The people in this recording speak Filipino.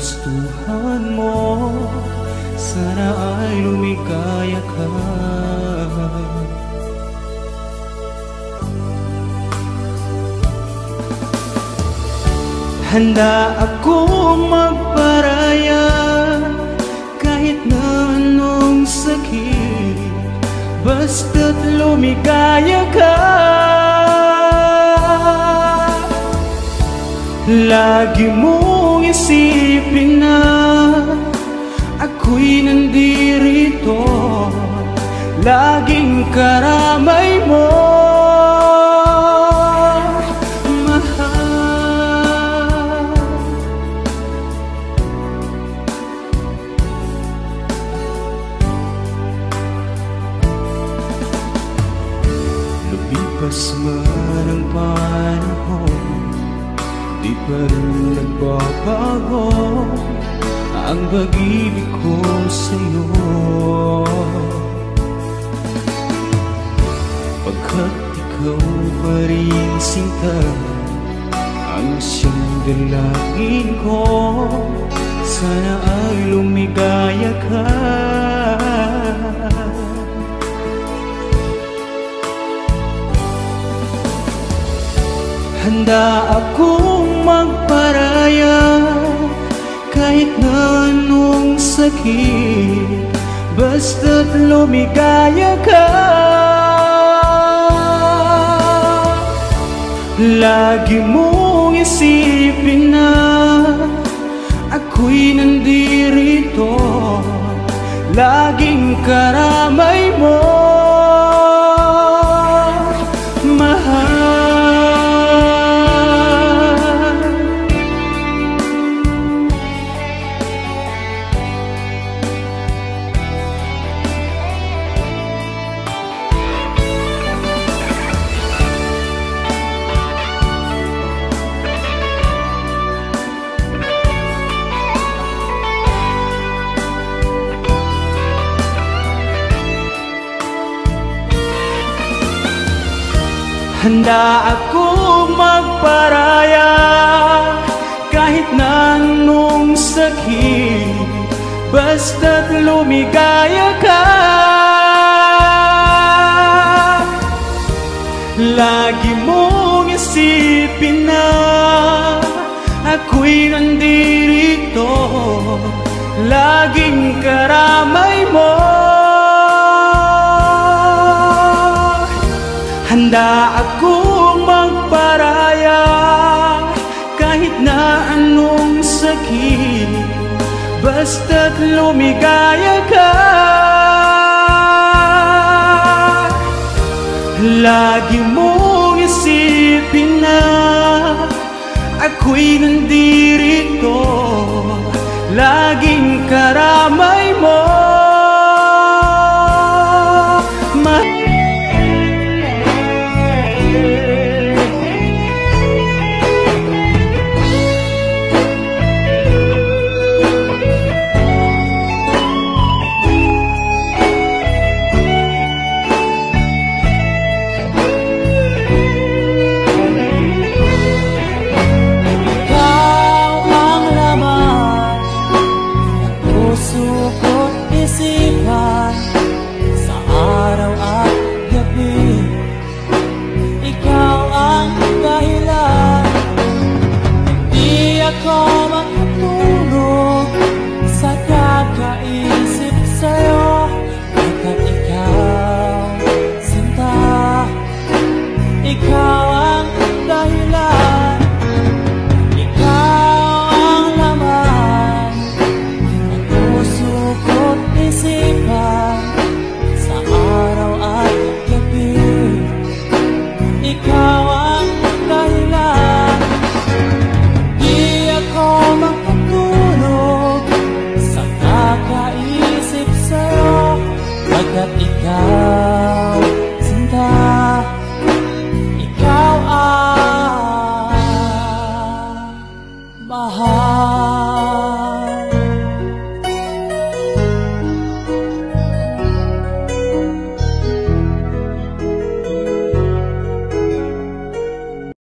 kagustuhan mo, sana ay lumigaya ka. Handa akong magparaya kahit na anong sakit, basta't lumigaya ka. Lagi mong isipin na ako'y nandirito, laging karamay mo. Lumipas man ang panahon, di pa rin nagbabago ang pag-ibig ko sa'yo. Pagkat ikaw pa rin sinta ang siyang dalangin ko, sana ay lumigaya ka. Handa akong magparaya kahit na anong sakit, basta't lumigaya ka. Lagi mong isipin na ako'y nandirito, laging karamay mo. Handa akong magparaya kahit na anong sakit, basta't lumigaya ka. Lagi mong isipin na ako'y nandirito, laging karamay mo. Handa akong magparaya kahit na anong sakit, basta't lumigaya ka. Lagi mong isipin na ako'y nandirito, laging karamay